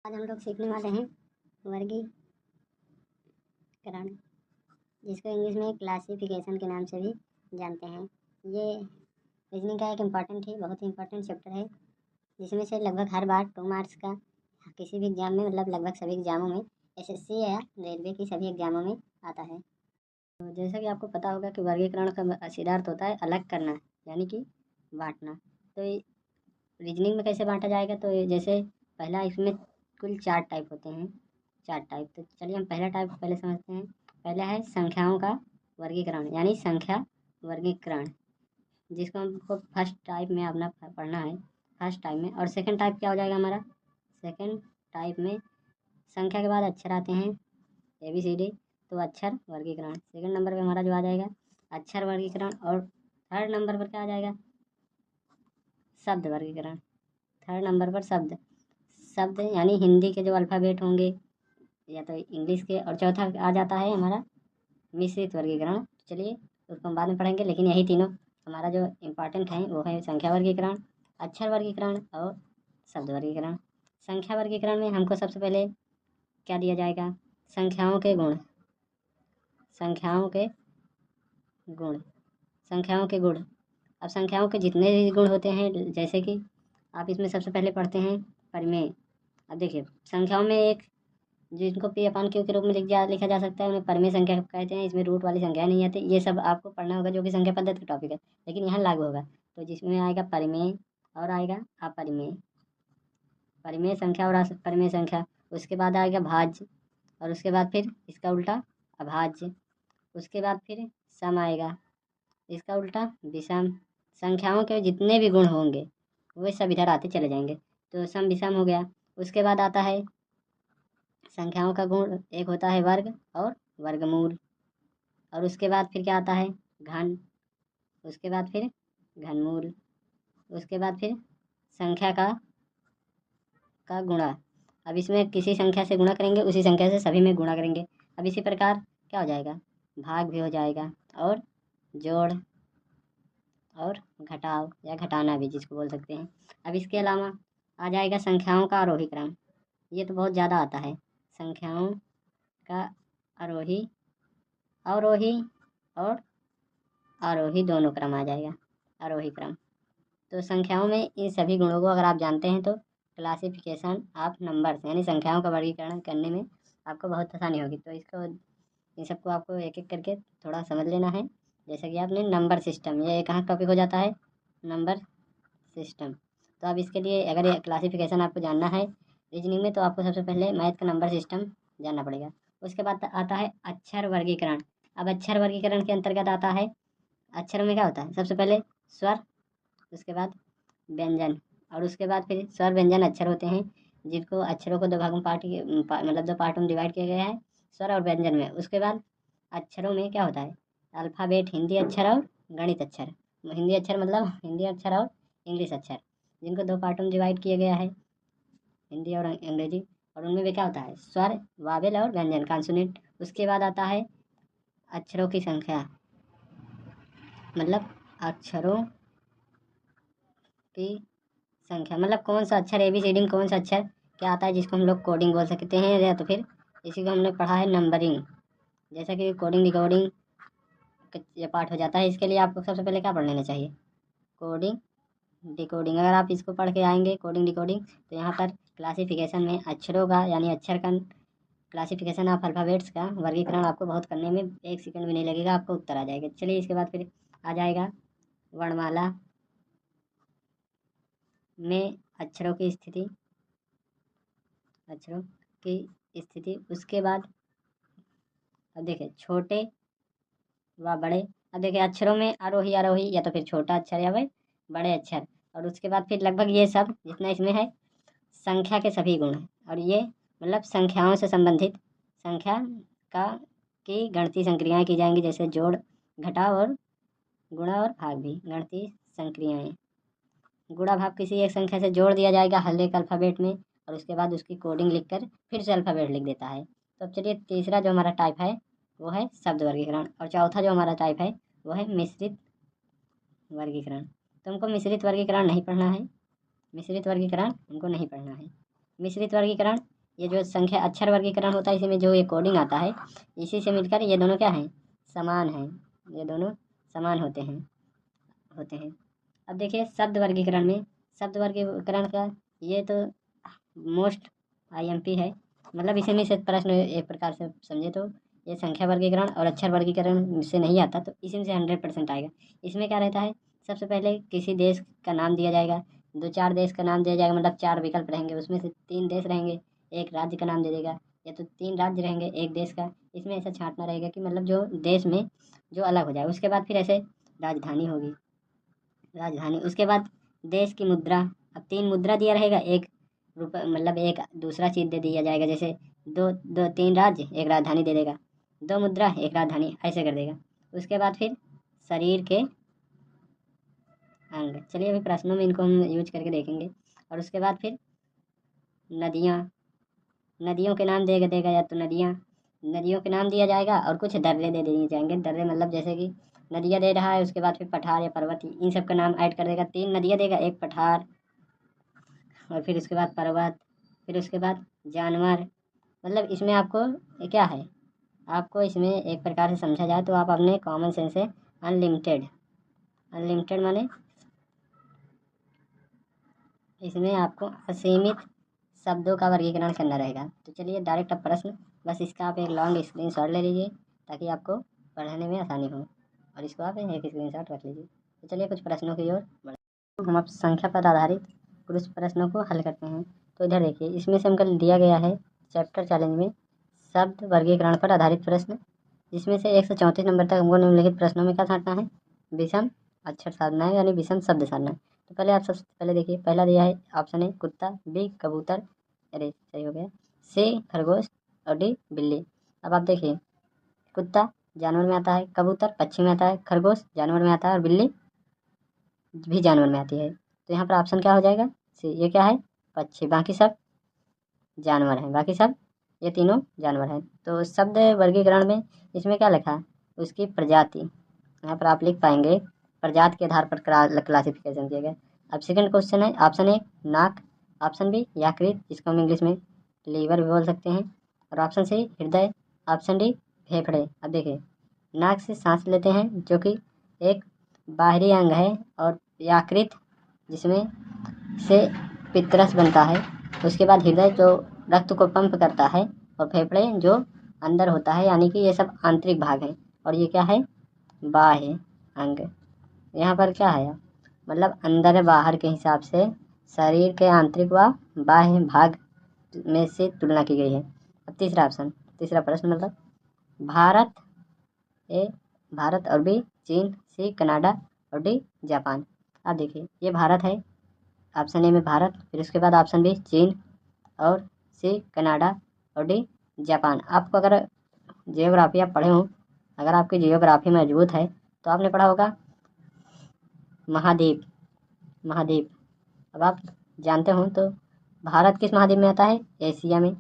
आज हम लोग सीखने वाले हैं वर्गीकरण, जिसको इंग्लिश में क्लासिफिकेशन के नाम से भी जानते हैं। ये रीजनिंग का एक बहुत ही इम्पोर्टेंट चैप्टर है, जिसमें से लगभग हर बार 2 मार्क्स का किसी भी एग्जाम में, मतलब लगभग सभी एग्जामों में, एसएससी या रेलवे की सभी एग्जामों में आता है। तो जैसा कि आपको पता होगा कि वर्गीकरण का सीधा अर्थ होता है अलग करना, यानी कि बांटना। तो रीजनिंग में कैसे बांटा जाएगा, तो जैसे पहला इसमें कुल 4 टाइप होते हैं, 4 टाइप। तो चलिए हम पहला टाइप पहले समझते हैं। पहला है संख्याओं का वर्गीकरण, यानी संख्या वर्गीकरण, जिसको हमको फर्स्ट टाइप में अपना पढ़ना है, फर्स्ट टाइप में। और सेकंड टाइप क्या हो जाएगा हमारा? सेकंड टाइप में संख्या के बाद अक्षर आते हैं, ABCD, तो अक्षर वर्गीकरण सेकंड नंबर पे हमारा जो आ जाएगा, अक्षर वर्गीकरण। और थर्ड नंबर पर क्या आ जाएगा? शब्द वर्गीकरण। थर्ड नंबर पर शब्द यानी हिंदी के जो अल्फ़ाबेट होंगे या तो इंग्लिश के। और चौथा आ जाता है हमारा मिश्रित वर्गीकरण। चलिए उसको हम बाद में पढ़ेंगे, लेकिन यही तीनों हमारा जो इम्पॉर्टेंट है वो है संख्या वर्गीकरण, अक्षर वर्गीकरण और शब्द वर्गीकरण। संख्या वर्गीकरण में हमको सबसे पहले क्या दिया जाएगा? संख्याओं के गुण, संख्याओं के गुण, संख्याओं के गुण। अब संख्याओं के जितने भी गुण होते हैं, जैसे कि आप इसमें सबसे पहले पढ़ते हैं परिमेय। अब देखिए संख्याओं में एक जिनको P/Q के रूप में लिखा जा सकता है, उन्हें परिमेय संख्या कहते हैं। इसमें रूट वाली संख्या नहीं आती। ये सब आपको पढ़ना होगा, जो कि संख्या पद्धति का टॉपिक है, लेकिन यहाँ लागू होगा। तो जिसमें आएगा परिमेय और आएगा अपरिमेय। परिमेय संख्या और अपरिमेय संख्या। उसके बाद आएगा भाज्य, और उसके बाद फिर इसका उल्टा अभाज्य। उसके बाद फिर सम आएगा, इसका उल्टा विषम। संख्याओं के जितने भी गुण होंगे वे सब इधर आते चले जाएंगे, तो सम विषम हो गया। उसके बाद आता है संख्याओं का गुण, एक होता है वर्ग और वर्गमूल। और उसके बाद फिर क्या आता है? घन। उसके बाद फिर घनमूल। उसके बाद फिर संख्या का गुणा। अब इसमें किसी संख्या से गुणा करेंगे, उसी संख्या से सभी में गुणा करेंगे। अब इसी प्रकार क्या हो जाएगा? भाग भी हो जाएगा, और जोड़ और घटाव या घटाना भी जिसको बोल सकते हैं। अब इसके अलावा आ जाएगा संख्याओं का आरोही क्रम। ये तो बहुत ज़्यादा आता है, संख्याओं का आरोही, अवरोही और आरोही दोनों क्रम आ जाएगा, आरोही क्रम। तो संख्याओं में इन सभी गुणों को अगर आप जानते हैं, तो क्लासिफिकेशन ऑफ नंबर्स यानी संख्याओं का वर्गीकरण करने में आपको बहुत आसानी होगी। तो इन सबको आपको एक एक करके थोड़ा समझ लेना है। जैसा कि आपने नंबर सिस्टम, ये कहाँ टॉपिक हो जाता है? Number system. तो अब इसके लिए अगर ये क्लासिफिकेशन आपको जानना है रीजनिंग में, तो आपको सबसे पहले मैथ का नंबर सिस्टम जानना पड़ेगा। उसके बाद आता है अक्षर वर्गीकरण। अब अक्षर वर्गीकरण के अंतर्गत आता है, अक्षरों में क्या होता है? सबसे पहले स्वर, उसके बाद व्यंजन, और उसके बाद फिर स्वर व्यंजन अक्षर होते हैं, जिनको अक्षरों को दो भागों मतलब 2 पार्टों में डिवाइड किया गया है, स्वर और व्यंजन में। उसके बाद अक्षरों में क्या होता है? अल्फ़ाबेट, हिंदी अक्षर और गणित अक्षर। हिंदी अक्षर मतलब हिंदी अक्षर और इंग्लिश अक्षर, जिनको 2 पार्टों में डिवाइड किया गया है, हिंदी और अंग्रेजी। और उनमें भी क्या होता है? स्वर, वावेल और व्यंजन, कॉन्सोनेंट। उसके बाद आता है अक्षरों की संख्या, मतलब अक्षरों की संख्या, मतलब कौन सा अक्षर ABCD में कौन सा अक्षर क्या आता है, जिसको हम लोग कोडिंग बोल सकते हैं, या तो फिर इसी को हमने पढ़ा है नंबरिंग। जैसा कि कोडिंग डिकोडिंग ये पार्ट हो जाता है। इसके लिए आपको सबसे पहले क्या पढ़ लेना चाहिए? Coding decoding. अगर आप इसको पढ़ के आएंगे कोडिंग डिकोडिंग, तो यहाँ पर क्लासिफिकेशन में अक्षरों का यानी अक्षर का क्लासिफिकेशन ऑफ अल्फ़ाबेट्स का वर्गीकरण आपको बहुत करने में 1 सेकंड भी नहीं लगेगा, आपको उत्तर आ जाएगा। चलिए इसके बाद फिर आ जाएगा वर्णमाला में अक्षरों की स्थिति, अक्षरों की स्थिति। उसके बाद अब देखिए छोटे व बड़े। अब देखिए अक्षरों में आरोही आरोही, या तो फिर छोटा अक्षर या फिर बड़े अक्षर। और उसके बाद फिर लगभग ये सब जितना इसमें है संख्या के सभी गुण हैं। और ये मतलब संख्याओं से संबंधित संख्या का की गणती संक्रियाएँ की जाएंगी, जैसे जोड़, घटाव और गुणा और भाग भी गणती संक्रियाएँ। गुणा भाग किसी एक संख्या से जोड़ दिया जाएगा हर एक अल्फ़ाबेट में, और उसके बाद उसकी कोडिंग लिखकर फिर से अल्फ़ाबेट लिख देता है। तो अब चलिए तीसरा जो हमारा टाइप है वो है शब्द वर्गीकरण, और चौथा जो हमारा टाइप है वो है मिश्रित वर्गीकरण। तो हमको मिश्रित वर्गीकरण नहीं पढ़ना है, मिश्रित वर्गीकरण हमको नहीं पढ़ना है। मिश्रित वर्गीकरण ये जो संख्या अक्षर वर्गीकरण होता है, इसमें जो ये कोडिंग आता है, इसी से मिलकर ये दोनों क्या हैं, समान हैं। ये दोनों समान होते हैं। अब देखिए शब्द वर्गीकरण में, शब्द वर्गीकरण का ये तो मोस्ट आईएमपी है, मतलब इसी में से प्रश्न एक प्रकार से समझे तो ये संख्या वर्गीकरण और अक्षर वर्गीकरण से नहीं आता, तो इसी में से 100% आएगा। इसमें क्या रहता है, सबसे पहले किसी देश का नाम दिया जाएगा, 2-4 देश का नाम दिया जाएगा, मतलब 4 विकल्प रहेंगे, उसमें से 3 देश रहेंगे, एक राज्य का नाम दे देगा, या तो 3 राज्य रहेंगे एक देश का। इसमें ऐसा छांटना रहेगा कि मतलब जो देश में जो अलग हो जाए। उसके बाद फिर ऐसे राजधानी होगी, राजधानी, उसके बाद देश की मुद्रा। अब 3 मुद्रा दिया रहेगा, एक रुपये मतलब एक दूसरा चीज़ दे दिया जाएगा, जैसे दो दो 3 राज्य एक राजधानी दे देगा, 2 मुद्रा एक राजधानी, ऐसे कर देगा। उसके बाद फिर शरीर के अंग, चलिए अभी प्रश्नों में इनको हम यूज करके देखेंगे। और उसके बाद फिर नदियाँ, नदियों के नाम देगा या तो नदियों के नाम दिया जाएगा, और कुछ दर्रे दे दिए जाएंगे। दर्रे मतलब जैसे कि नदियाँ दे रहा है, उसके बाद फिर पठार या पर्वत, इन सब का नाम ऐड कर देगा। 3 नदियाँ देगा, एक पठार, और फिर उसके बाद पर्वत, फिर उसके बाद जानवर। मतलब इसमें आपको ये क्या है, आपको इसमें एक प्रकार से समझा जाए तो आप अपने कॉमन सेंस से अनलिमिटेड, अनलिमिटेड माने इसमें आपको असीमित शब्दों का वर्गीकरण करना रहेगा। तो चलिए डायरेक्ट अब प्रश्न, बस इसका आप एक लॉन्ग स्क्रीनशॉट ले लीजिए ताकि आपको पढ़ने में आसानी हो, और इसको आप एक स्क्रीनशॉट रख लीजिए। तो चलिए कुछ प्रश्नों की ओर बढ़ते हैं। हम अब संख्या पर आधारित कुछ प्रश्नों को हल करते हैं। तो इधर देखिए, इसमें से हमको दिया गया है चैप्टर चैलेंज में शब्द वर्गीकरण पर आधारित प्रश्न, जिसमें से 134 नंबर तक हमको निम्नलिखित प्रश्नों में क्या छांटना है, विषम अक्षर साधना है, यानी विषम शब्द साधना है। तो पहले आप सबसे पहले देखिए, पहला दिया है ऑप्शन ए कुत्ता, बी कबूतर, अरे सही हो गया, सी खरगोश, और डी बिल्ली। अब आप देखिए, कुत्ता जानवर में आता है, कबूतर पक्षी में आता है, खरगोश जानवर में आता है, और बिल्ली भी जानवर में आती है। तो यहाँ पर ऑप्शन क्या हो जाएगा, सी, ये क्या है, पक्षी, बाकी सब जानवर हैं, बाकी सब ये तीनों जानवर हैं। तो शब्द वर्गीकरण में इसमें क्या लिखा है, उसकी प्रजाति, यहाँ पर आप लिख पाएंगे प्रजाति के आधार पर क्लासिफिकेशन किया गया। अब सेकंड क्वेश्चन है, ऑप्शन ए नाक, ऑप्शन बी यकृत, जिसको हम इंग्लिश में लीवर भी बोल सकते हैं, और ऑप्शन सी हृदय, ऑप्शन डी फेफड़े। अब देखिए, नाक से सांस लेते हैं जो कि एक बाहरी अंग है, और यकृत जिसमें से पित्तरस बनता है, उसके बाद हृदय जो रक्त को पंप करता है, और फेफड़े जो अंदर होता है, यानी कि ये सब आंतरिक भाग हैं, और ये क्या है, बाह्य अंग। यहाँ पर क्या है, मतलब अंदर बाहर के हिसाब से शरीर के आंतरिक व बाह्य भाग में से तुलना की गई है। अब तीसरा ऑप्शन, तीसरा प्रश्न, मतलब भारत, ए भारत, और बी चीन, सी कनाडा, और डी जापान। अब देखिए, ये भारत है, ऑप्शन ए में भारत, फिर उसके बाद ऑप्शन बी चीन, और सी कनाडा, और डी जापान। आपको अगर जियोग्राफी आप पढ़े हों, अगर आपकी जियोग्राफी मजबूत है तो आपने पढ़ा होगा महाद्वीप, महाद्वीप। अब आप जानते हो तो भारत किस महाद्वीप में आता है, एशिया में,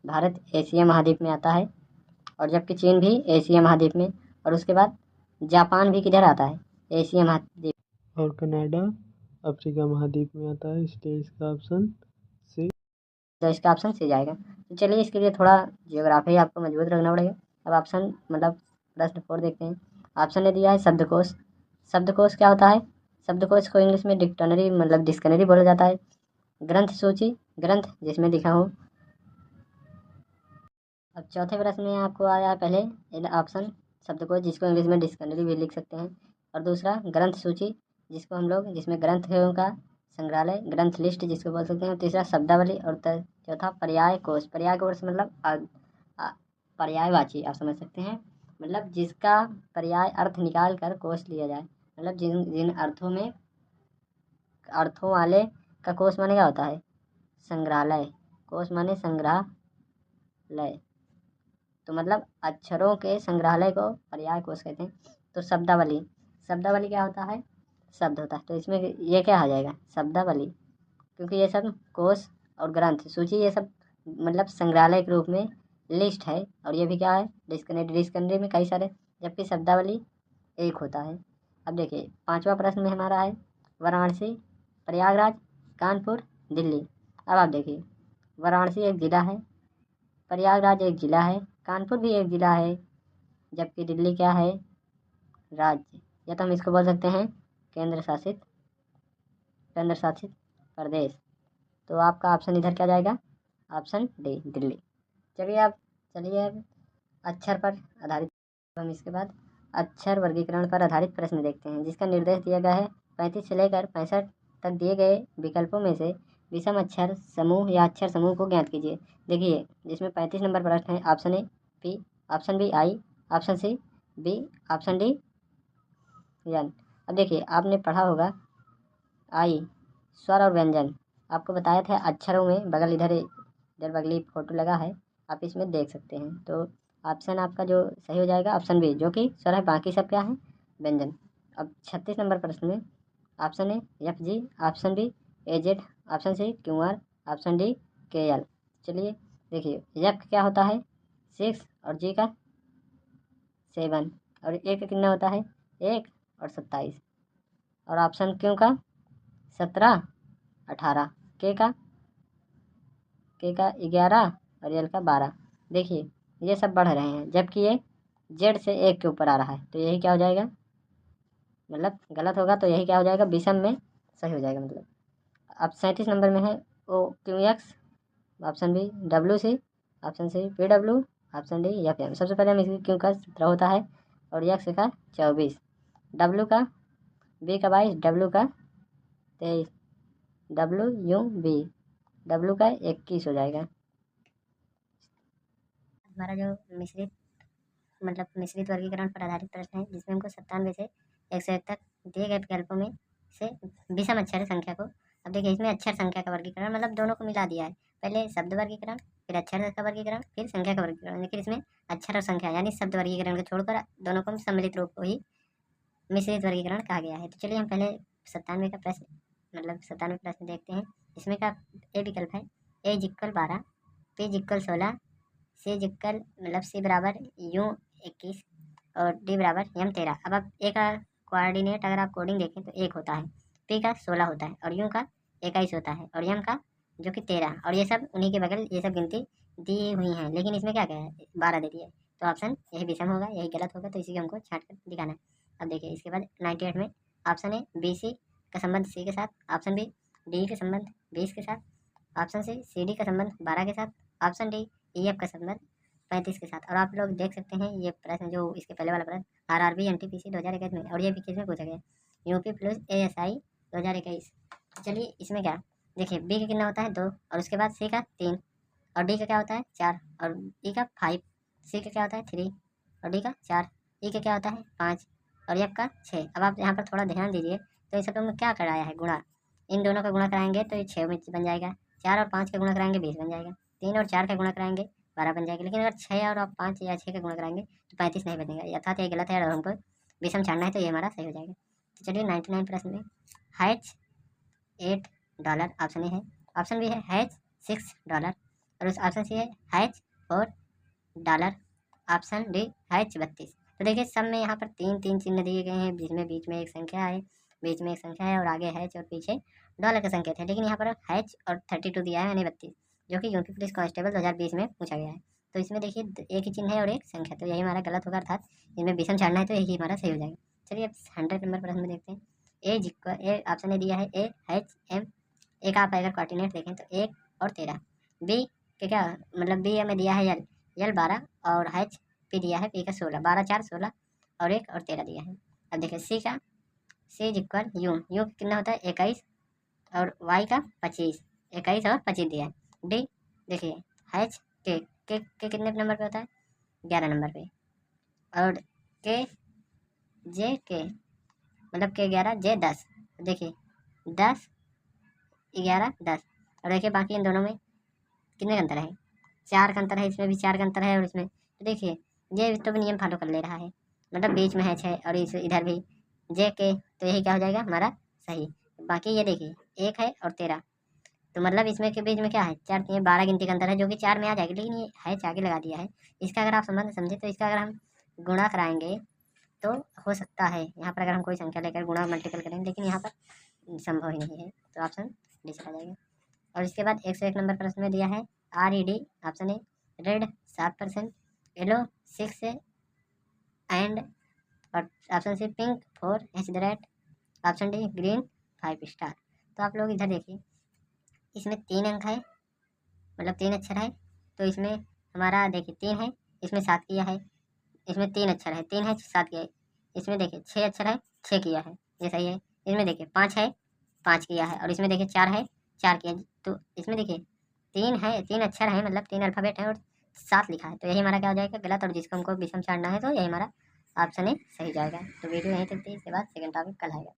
भारत एशिया महाद्वीप में आता है, और जबकि चीन भी एशिया महाद्वीप में, और उसके बाद जापान भी किधर आता है, एशिया महाद्वीप, और कनाडा अफ्रीका महाद्वीप में आता है, इसलिए इसका ऑप्शन सी। तो इसका ऑप्शन सी जाएगा। तो चलिए इसके लिए थोड़ा जियोग्राफी आपको मजबूत रखना पड़ेगा। अब ऑप्शन मतलब प्रश्न 4 देखते हैं। ऑप्शन ने दिया है शब्दकोश। शब्दकोश क्या होता है, शब्दकोश को इंग्लिश में डिक्शनरी मतलब डिक्शनरी बोला जाता है। ग्रंथ सूची, ग्रंथ जिसमें लिखा हो। अब चौथे प्रश्न में आपको आया है पहले ऑप्शन शब्दकोश, जिसको इंग्लिश में डिक्शनरी भी लिख सकते हैं, और दूसरा ग्रंथ सूची, जिसको हम लोग जिसमें ग्रंथों का संग्रहालय, ग्रंथ लिस्ट जिसको बोल सकते हैं, तीसरा शब्दावली, और चौथा पर्याय कोश। पर्याय कोश मतलब पर्यायवाची आप समझ सकते हैं, मतलब जिसका पर्याय अर्थ निकाल कर कोश लिया जाए, मतलब जिन जिन अर्थों में अर्थों वाले का कोश माने क्या होता है, संग्रहालय, कोश माने संग्रहालय, तो मतलब अक्षरों के संग्रहालय को पर्याय कोश कहते हैं। तो शब्दावली, शब्दावली क्या होता है, शब्द होता है, तो इसमें ये क्या आ जाएगा, शब्दावली, क्योंकि ये सब कोश और ग्रंथ सूची ये सब मतलब संग्रहालय के रूप में लिस्ट है, और ये भी क्या है, डिक्शनरी, डिक्शनरी में कई सारे, जबकि शब्दावली एक होता है। अब देखिए पांचवा प्रश्न में हमारा है वाराणसी, प्रयागराज, कानपुर, दिल्ली। अब आप देखिए, वाराणसी एक ज़िला है, प्रयागराज एक ज़िला है, कानपुर भी एक ज़िला है, जबकि दिल्ली क्या है, राज्य, या तो हम इसको बोल सकते हैं केंद्र शासित प्रदेश। तो आपका ऑप्शन इधर क्या जाएगा, ऑप्शन डी, दिल्ली। चलिए अब अक्षर पर आधारित, हम इसके बाद अक्षर वर्गीकरण पर आधारित प्रश्न देखते हैं, जिसका निर्देश दिया गया है 35 से लेकर 65 तक दिए गए विकल्पों में से विषम अक्षर समूह या अक्षर समूह को ज्ञात कीजिए। देखिए, जिसमें 35 नंबर प्रश्न है, option A P, option B I, option C B, option D N. अब देखिए, आपने पढ़ा होगा आई, स्वर और व्यंजन, आपको बताया था अक्षरों में बगल इधर बगली फोटो लगा है, आप इसमें देख सकते हैं। तो ऑप्शन आपका जो सही हो जाएगा ऑप्शन बी, जो कि स्वर है, बाकी सब क्या है, व्यंजन। अब 36 नंबर प्रश्न में option A F G, option B A Z, option C Q R, option D K L. चलिए देखिए, एफ क्या होता है 6 और जी का 7 और ए का कितना होता है 1 और 27 और ऑप्शन क्यू का 17 18, के का 11 और एल का 12। देखिए, ये सब बढ़ रहे हैं, जबकि ये जेड से 1 के ऊपर आ रहा है, तो यही क्या हो जाएगा, मतलब गलत होगा, तो यही क्या हो जाएगा, विषम में सही हो जाएगा। मतलब अब 37 नंबर में है O Q X, option B W C, option C P W, option D F M. सबसे पहले हम इसकी क्यू का 17 होता है और एक्स का 24, डब्ल्यू का, बी का 22, डब्ल्यू का 23, डब्ल्यू यू बी, डब्ल्यू का 21 हो जाएगा। हमारा जो मिश्रित वर्गीकरण पर आधारित प्रश्न है, जिसमें हमको 97 से 101 तक दिए गए विकल्पों में से विषम अक्षर संख्या को, अब देखिए इसमें अक्षर संख्या का वर्गीकरण मतलब दोनों को मिला दिया है, पहले शब्द वर्गीकरण, फिर अक्षर का वर्गीकरण, फिर संख्या का वर्गीकरण, लेकिन इसमें अक्षर और संख्या यानी शब्द वर्गीकरण को छोड़कर दोनों को सम्मिलित रूप को ही मिश्रित वर्गीकरण कहा गया है। तो चलिए हम पहले 97 का प्रश्न, मतलब 97 प्रश्न देखते हैं। इसमें का ए विकल्प है ए जिक्कल 12, पी जिक्कल 16, सी जिक्कल मतलब सी बराबर यू 21 और डी बराबर एम 13। अब आप ए का कोऑर्डिनेट अगर आप कोडिंग देखें तो 1 होता है, पी का 16 होता है और यू का 21 होता है और एम का जो कि 13, और ये सब उन्हीं के बगल ये सब गिनती दी हुई हैं, लेकिन इसमें क्या क्या है 12 दे दिया है, तो ऑप्शन यही विषम होगा, यही गलत होगा, तो इसी को हमको छाँट कर दिखाना है। अब देखिए इसके बाद 98 में ऑप्शन ए बी सी का संबंध सी के साथ, ऑप्शन बी डी का संबंध 20 के साथ, ऑप्शन सी डी का संबंध 12 के साथ, ऑप्शन डी ई एफ का संबंध 35 के साथ। और आप लोग देख सकते हैं ये प्रश्न जो इसके पहले वाला प्रश्न आरआरबी एनटीपीसी 2021 में, और ये भी किस में पूछा गया, यूपी प्लस एएसआई 2021। चलिए इसमें क्या देखिए, बी का कितना होता है 2 और उसके बाद सी का 3 और डी का क्या होता है 4 और ई का 5, सी का क्या होता है 3 और डी का 4, ई का क्या होता है 5 और एफ का 6। अब आप यहाँ पर थोड़ा ध्यान दीजिए, तो इस सब में क्या कराया है गुणा, इन दोनों का गुणा कराएंगे तो ये 6 में बन जाएगा, 4 और 5 का गुणा कराएंगे 20 बन जाएगा, 3 और 4 का गुणा कराएंगे 12 बन जाएगा, लेकिन अगर 6 और आप 5 या 6 का गुणा कराएंगे तो 35 नहीं बनेगा, अर्थात ये गलत है और हमको विषम छाड़ना है, तो ये हमारा सही हो जाएगा। तो चलिए 99 प्रश्न में हैच $8 ऑप्शन ए है, ऑप्शन बी है हैच $6 और उस ऑप्शन सी है हैच $4, ऑप्शन डी हैच 32। तो देखिए सब में यहाँ पर 3 चिन्ह दिए गए हैं, जिसमें बीच में एक संख्या है और आगे हैच और पीछे डॉलर का संकेत है, लेकिन यहाँ पर हैच और 32 दिया है यानी 32, जो कि यूपी पुलिस कांस्टेबल 2020 में पूछा गया है। तो इसमें देखिए एक ही चिन्ह है और एक संख्या, तो यही हमारा गलत होगा, अर्थात इसमें विषम छाड़ना है, तो यही हमारा सही हो जाएगा। चलिए अब 100 नंबर प्रश्न में देखते हैं। ए ऑप्शन ए दिया है ए हैच एम, ए का आप अगर कोऑर्डिनेट देखें तो 1 और 13, बी के क्या मतलब बी में दिया है यल 12 और हैच पी दिया है पी का 16, 12 4 16 और 1 और 13 दिया है। अब देखिए सी का सी इक्वल यू कितना होता है 21 और वाई का 25, 21 और 25 दिया है। डी देखिए हैच के कितने नंबर पे होता है 11 नंबर पे, और के जे के मतलब के 11 जे 10, देखिए 10 11 10 और देखिए बाकी इन दोनों में कितने का अंतर है 4 का अंतर है, इसमें भी 4 का अंतर है और इसमें, तो देखिए ये तो भी नियम फॉलो कर ले रहा है, मतलब बीच में है 6 और इस इधर भी जे के, तो यही क्या हो जाएगा हमारा सही। बाकी ये देखिए 1 है और 13, तो मतलब इसमें के बीच में क्या है 4 3 12 गिनती का अंतर है, जो कि 4 में आ जाएगी, लेकिन ये है आगे लगा दिया है। इसका अगर आप संबंध समझे तो इसका अगर हम गुणा कराएंगे तो हो सकता है यहाँ पर, अगर हम कोई संख्या लेकर गुणा मल्टीपल करेंगे, लेकिन यहाँ पर संभव ही नहीं है, तो ऑप्शन डी चला जाएगा। और इसके बाद 101 नंबर प्रश्न में दिया है RED option A red 7%, yellow 6 and और option C pink 4 H the rate, option D green 5 star. तो आप लोग इधर देखिए, इसमें 3 अंक है, मतलब 3 अक्षर है। तो इसमें हमारा देखिए 3 है, इसमें 7 किया है। इसमें 3 अक्षर है, 3 है 7 किया है। इसमें देखिए 6 अक्षर है, 6 किया है, ये सही है। इसमें देखिए 5 है, 5 किया है। और इसमें देखिए 4 है, 4 किया। तो इसमें देखिए 3 है, 3 अक्षर है, मतलब 3 अल्फ़ाबेट है और 7 लिखा है। तो यही हमारा क्या हो जाएगा, गलत। और जिसको हमको विषम छाड़ना है तो यही हमारा ऑप्शन ए सही जाएगा। तो वीडियो यहीं तक थी, इसके बाद सेकंड टॉपिक कल आएगा।